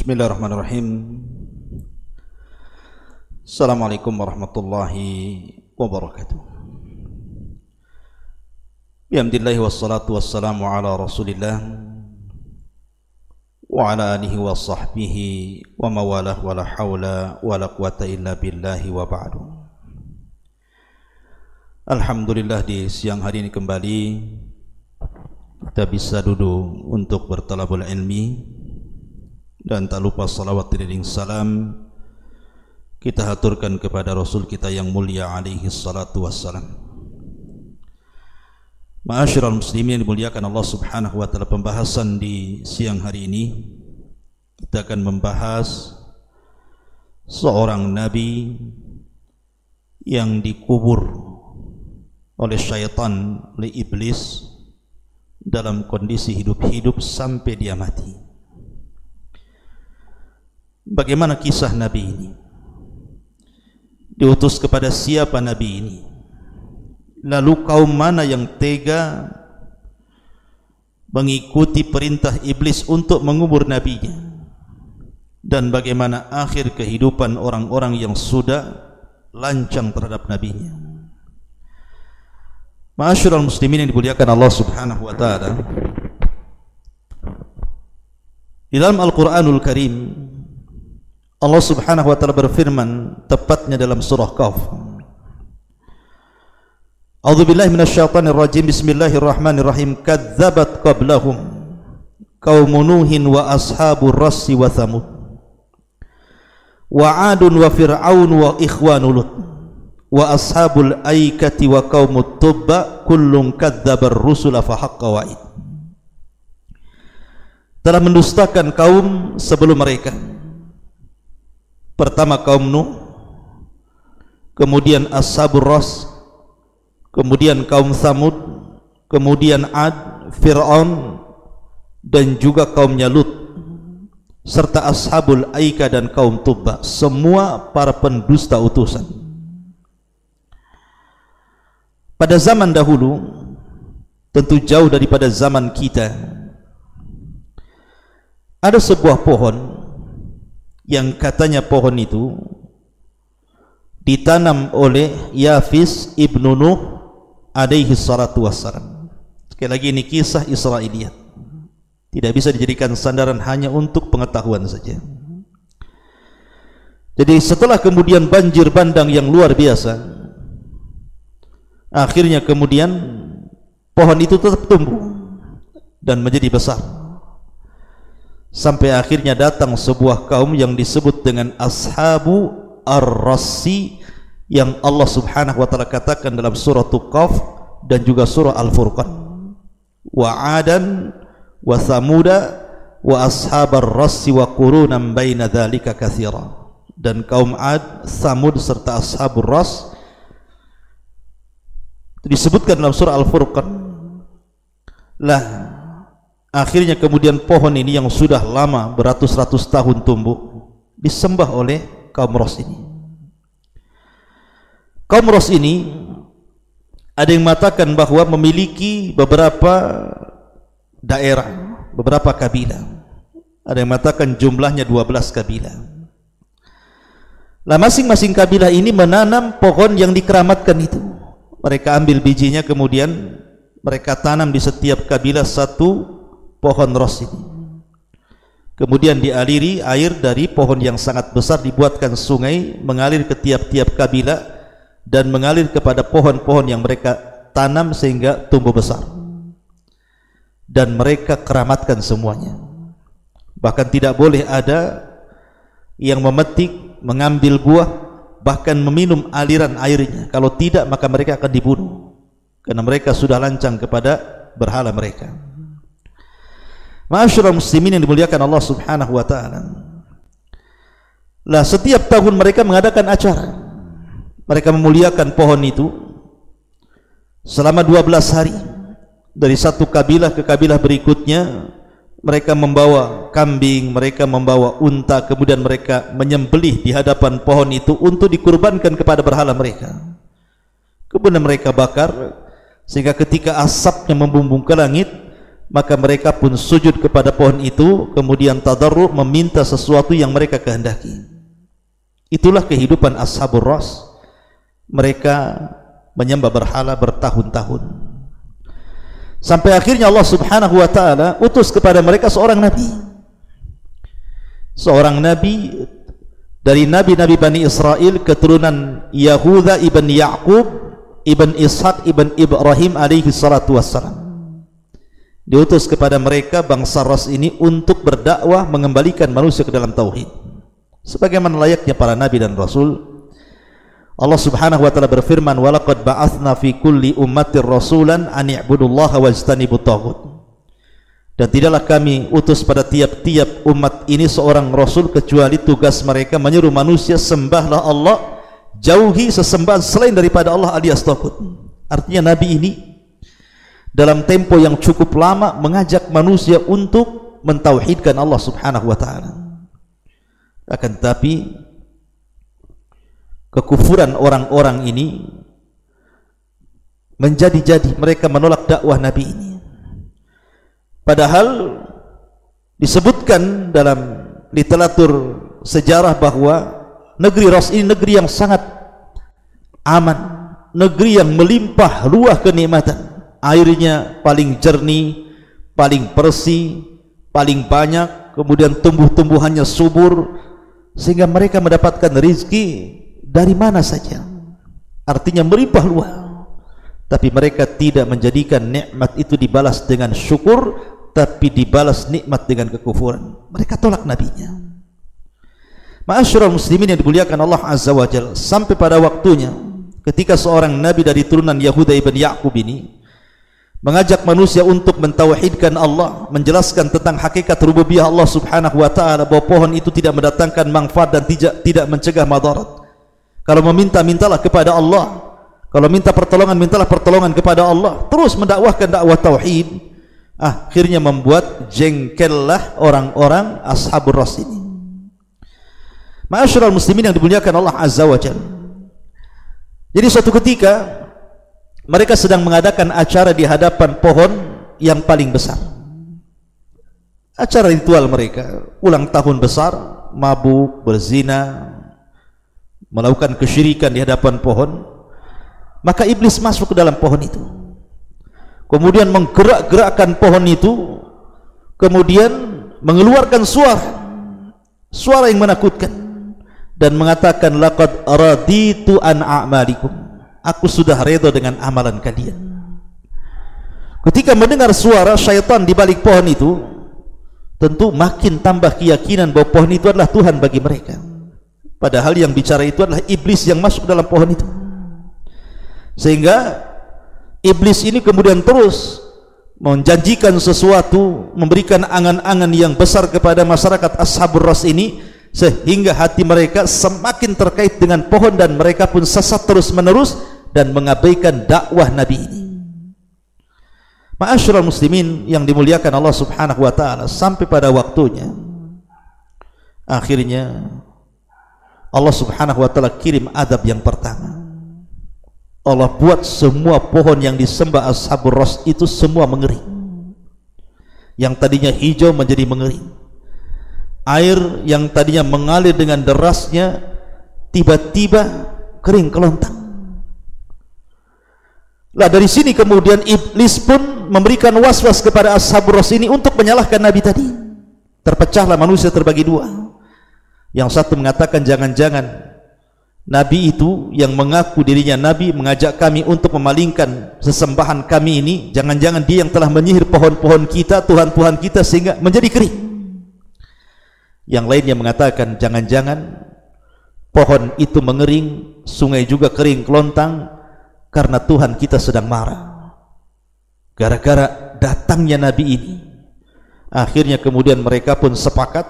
Bismillahirrahmanirrahim. Assalamualaikum warahmatullahi wabarakatuh. Bihamdillahi wassalatu wassalamu ala rasulillah wa ala alihi wa sahbihi wa mawalah wa la hawla wa la quwata illa billahi wa ba'du. Alhamdulillah, di siang hari ini kembali kita bisa duduk untuk bertalabul ilmi, dan tak lupa salawat dan salam kita haturkan kepada Rasul kita yang mulia alaihi salatu wassalam. Ma'asyiral muslimin yang dimuliakan Allah subhanahu wa ta'ala, pembahasan di siang hari ini kita akan membahas seorang nabi yang dikubur oleh syaitan, oleh iblis dalam kondisi hidup-hidup sampai dia mati. Bagaimana kisah Nabi ini? Diutus kepada siapa Nabi ini? Lalu kaum mana yang tega mengikuti perintah iblis untuk mengubur nabinya? Dan bagaimana akhir kehidupan orang-orang yang sudah lancang terhadap nabinya? Ma'asyiral muslimin yang dimuliakan Allah subhanahu wa ta'ala, di dalam Al-Quranul Karim Allah subhanahu wa ta'ala berfirman, tepatnya dalam surah Qaf. A'udzubillahi minasyaitonir rajim. Bismillahirrahmanirrahim. Kadzabat qablahum qaum Nuhin wa ashabur rassi wa thamud wa 'adun wa fir'aun wa ikhwanu lut wa ashabul aikati wa qaumut tubba kullun kadzabar rusula fa haqqa wa'id. Telah mendustakan kaum sebelum mereka. Pertama kaum Nuh, kemudian Ashabur Ras, kemudian kaum Thamud, kemudian Ad, Fir'aun, dan juga kaumnya Lut, serta Ashabul Aika dan kaum Tubba. Semua para pendusta utusan. Pada zaman dahulu, tentu jauh daripada zaman kita, ada sebuah pohon yang katanya pohon itu ditanam oleh Yafis ibnu Nuh alaihi salatu wassalam. Sekali lagi, ini kisah Israiliyat, tidak bisa dijadikan sandaran hanya untuk pengetahuan saja. Jadi setelah kemudian banjir bandang yang luar biasa, akhirnya kemudian pohon itu tetap tumbuh dan menjadi besar, sampai akhirnya datang sebuah kaum yang disebut dengan Ashabu Ar-Rassi, yang Allah subhanahu wa ta'ala katakan dalam surah Qaf dan juga surah Al-Furqan, wa 'adan wa thamuda wa ashabar rassi wa qurunan baina dzalika katsira. Dan kaum Ad, Thamud serta Ashabur Ras disebutkan dalam surah Al-Furqan. Lah, akhirnya kemudian pohon ini yang sudah lama beratus-ratus tahun tumbuh disembah oleh kaum Ras ini. Kaum Ras ini ada yang mengatakan bahwa memiliki beberapa daerah, beberapa kabilah. Ada yang mengatakan jumlahnya 12 kabilah. Lah, masing-masing kabilah ini menanam pohon yang dikeramatkan itu. Mereka ambil bijinya, kemudian mereka tanam di setiap kabilah satu pohon ros ini. Kemudian dialiri air dari pohon yang sangat besar, dibuatkan sungai mengalir ke tiap-tiap kabilah dan mengalir kepada pohon-pohon yang mereka tanam sehingga tumbuh besar. Dan mereka keramatkan semuanya. Bahkan tidak boleh ada yang memetik, mengambil buah, bahkan meminum aliran airnya. Kalau tidak, maka mereka akan dibunuh, karena mereka sudah lancang kepada berhala mereka. Ma'asyiral muslimin yang dimuliakan Allah subhanahu wa ta'ala, lah setiap tahun mereka mengadakan acara. Mereka memuliakan pohon itu selama 12 hari. Dari satu kabilah ke kabilah berikutnya, mereka membawa kambing, mereka membawa unta, kemudian mereka menyembelih di hadapan pohon itu untuk dikurbankan kepada berhala mereka. Kemudian mereka bakar sehingga ketika asapnya membumbung ke langit, maka mereka pun sujud kepada pohon itu, kemudian tadarru, meminta sesuatu yang mereka kehendaki. Itulah kehidupan Ashabur Ras. Mereka menyembah berhala bertahun-tahun, sampai akhirnya Allah Subhanahu wa ta'ala utus kepada mereka seorang nabi dari nabi-nabi Bani Israel, keturunan Yahuda ibn Ya'qub ibn Ishaq ibn Ibrahim alaihi salatu wassalam. Diutus kepada mereka bangsa Ras ini untuk berdakwah, mengembalikan manusia ke dalam tauhid sebagaimana layaknya para nabi dan rasul. Allah Subhanahu wa ta'ala berfirman, walaqad ba'athna fi kulli ummatir rasulan an i'budullaha wajtanibut taghut. Dan tidaklah kami utus pada tiap-tiap umat ini seorang rasul kecuali tugas mereka menyeru manusia sembahlah Allah, jauhi sesembahan selain daripada Allah alias taghut. Artinya nabi ini dalam tempo yang cukup lama mengajak manusia untuk mentauhidkan Allah Subhanahu wa ta'ala. Akan tetapi kekufuran orang-orang ini menjadi-jadi, mereka menolak dakwah Nabi ini. Padahal disebutkan dalam literatur sejarah bahwa negeri Ras ini negeri yang sangat aman, negeri yang melimpah ruah kenikmatan. Airnya paling jernih, paling bersih, paling banyak, kemudian tumbuh-tumbuhannya subur, sehingga mereka mendapatkan rezeki dari mana saja, artinya melimpah ruah. Tapi mereka tidak menjadikan nikmat itu dibalas dengan syukur, tapi dibalas nikmat dengan kekufuran. Mereka tolak nabinya. Ma'asyiral muslimin yang dimuliakan Allah Azza wa Jalla, sampai pada waktunya ketika seorang nabi dari turunan Yahuda ibn Ya'qub ini mengajak manusia untuk mentauhidkan Allah, menjelaskan tentang hakikat rububiyah Allah Subhanahu wa ta'ala, bahwa pohon itu tidak mendatangkan manfaat dan tidak mencegah madarat. Kalau meminta, mintalah kepada Allah. Kalau minta pertolongan, mintalah pertolongan kepada Allah. Terus mendakwahkan dakwah tauhid. Akhirnya membuat jengkellah orang-orang Ashabur Ras ini. Ma'asyiral muslimin yang dimuliakan Allah Azza wa Jalla. Jadi suatu ketika mereka sedang mengadakan acara di hadapan pohon yang paling besar. Acara ritual mereka, ulang tahun besar, mabuk, berzina, melakukan kesyirikan di hadapan pohon. Maka iblis masuk ke dalam pohon itu, kemudian menggerak-gerakkan pohon itu, kemudian mengeluarkan suara yang menakutkan dan mengatakan, laqad raditu an a'malikum, aku sudah redha dengan amalan kalian. Ketika mendengar suara syaitan di balik pohon itu, tentu makin tambah keyakinan bahwa pohon itu adalah Tuhan bagi mereka. Padahal yang bicara itu adalah iblis yang masuk dalam pohon itu. Sehingga iblis ini kemudian terus menjanjikan sesuatu, memberikan angan-angan yang besar kepada masyarakat Ashabur Ras ini, sehingga hati mereka semakin terkait dengan pohon dan mereka pun sesat terus menerus dan mengabaikan dakwah Nabi ini. Ma'asyiral muslimin yang dimuliakan Allah Subhanahu wa ta'ala, sampai pada waktunya akhirnya Allah Subhanahu wa ta'ala kirim adab yang pertama. Allah buat semua pohon yang disembah Ashabur Ras itu semua mengering. Yang tadinya hijau menjadi mengering. Air yang tadinya mengalir dengan derasnya tiba-tiba kering kelontang. Lah dari sini kemudian iblis pun memberikan was-was kepada Ashabur Ras ini untuk menyalahkan Nabi tadi. Terpecahlah manusia terbagi dua. Yang satu mengatakan, jangan-jangan Nabi itu yang mengaku dirinya Nabi mengajak kami untuk memalingkan sesembahan kami ini, jangan-jangan dia yang telah menyihir pohon-pohon kita, Tuhan-Tuhan kita, sehingga menjadi kering. Yang lainnya mengatakan, jangan-jangan pohon itu mengering, sungai juga kering kelontang, karena Tuhan kita sedang marah gara-gara datangnya Nabi ini. Akhirnya kemudian mereka pun sepakat,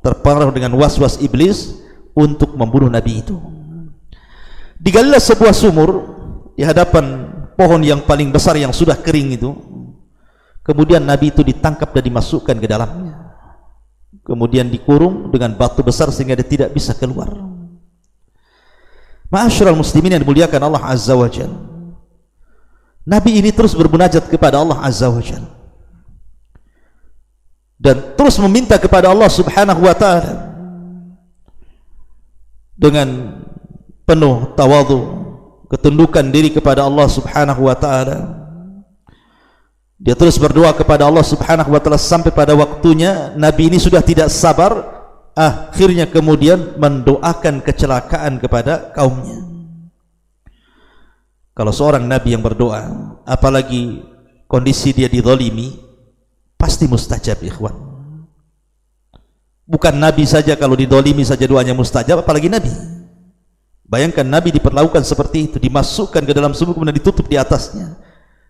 terpengaruh dengan was-was iblis, untuk membunuh Nabi itu. Digalilah sebuah sumur di hadapan pohon yang paling besar yang sudah kering itu. Kemudian Nabi itu ditangkap dan dimasukkan ke dalamnya, kemudian dikurung dengan batu besar sehingga dia tidak bisa keluar. Ma'asyiral muslimin yang dimuliakan Allah Azza wa Jalla, Nabi ini terus bermunajat kepada Allah Azza wa Jalla. dan terus meminta kepada Allah Subhanahu wa taala dengan penuh tawadhu, ketundukan diri kepada Allah Subhanahu wa taala. Dia terus berdoa kepada Allah Subhanahu wa taala sampai pada waktunya Nabi ini sudah tidak sabar, akhirnya kemudian mendoakan kecelakaan kepada kaumnya. Kalau seorang nabi yang berdoa, apalagi kondisi dia dizalimi, pasti mustajab, ikhwan. Bukan nabi saja kalau dizalimi saja doanya mustajab, apalagi nabi. Bayangkan nabi diperlakukan seperti itu, dimasukkan ke dalam sumur kemudian ditutup di atasnya.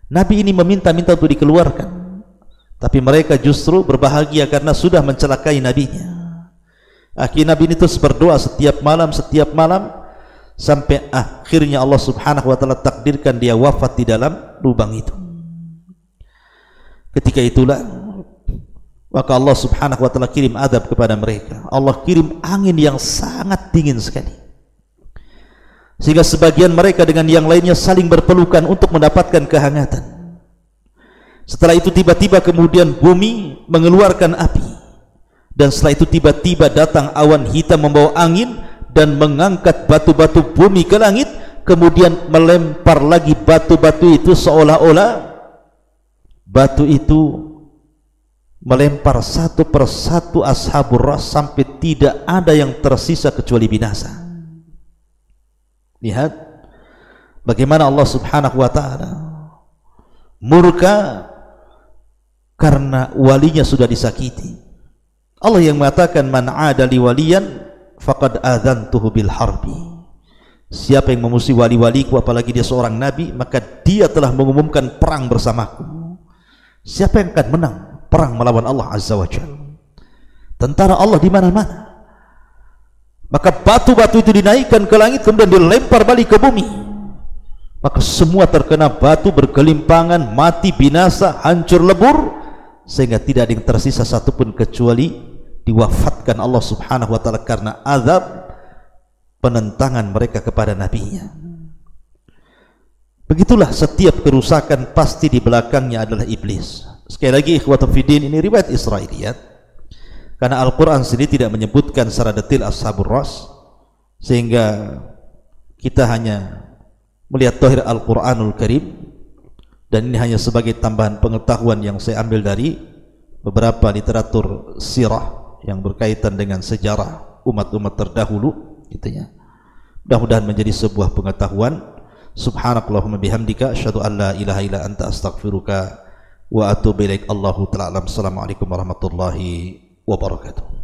Nabi ini meminta-minta untuk dikeluarkan, tapi mereka justru berbahagia karena sudah mencelakai nabinya. Akhirnya nabi ini terus berdoa setiap malam sampai akhirnya Allah Subhanahu wa taala takdirkan dia wafat di dalam lubang itu. Ketika itulah maka Allah Subhanahu wa taala kirim azab kepada mereka. Allah kirim angin yang sangat dingin sekali, sehingga sebagian mereka dengan yang lainnya saling berpelukan untuk mendapatkan kehangatan. Setelah itu tiba-tiba kemudian bumi mengeluarkan api, dan setelah itu tiba-tiba datang awan hitam membawa angin dan mengangkat batu-batu bumi ke langit, kemudian melempar lagi batu-batu itu, seolah-olah batu itu melempar satu persatu ashabur ras sampai tidak ada yang tersisa kecuali binasa. Lihat bagaimana Allah Subhanahu wa taala murka karena walinya sudah disakiti. Allah yang mengatakan man 'ada li waliyan faqad adzantuhu bil harbi. Siapa yang memusuhi wali-waliku, apalagi dia seorang nabi, maka dia telah mengumumkan perang bersamaku. Siapa yang akan menang perang melawan Allah Azza wa Jalla? Tentara Allah di mana-mana. Maka batu-batu itu dinaikkan ke langit kemudian dilempar balik ke bumi, maka semua terkena batu, bergelimpangan, mati, binasa, hancur lebur, sehingga tidak ada yang tersisa satupun kecuali diwafatkan Allah Subhanahu wa taala karena azab penentangan mereka kepada nabinya. Begitulah setiap kerusakan pasti di belakangnya adalah iblis. Sekali lagi ikhwatu fiddin, ini riwayat Israiliyat, karena Al-Quran sendiri tidak menyebutkan secara detail ashabur ras, sehingga kita hanya melihat zahir Al-Quranul Karim, dan ini hanya sebagai tambahan pengetahuan yang saya ambil dari beberapa literatur sirah yang berkaitan dengan sejarah umat-umat terdahulu, gitu ya. Mudah-mudahan menjadi sebuah pengetahuan. Subhanakallahumma bihamdika asyhadu an la ilaha illa anta astaghfiruka wa atubu ilaik. Allahu ta'ala alam. Assalamualaikum warahmatullahi wabarakatuh.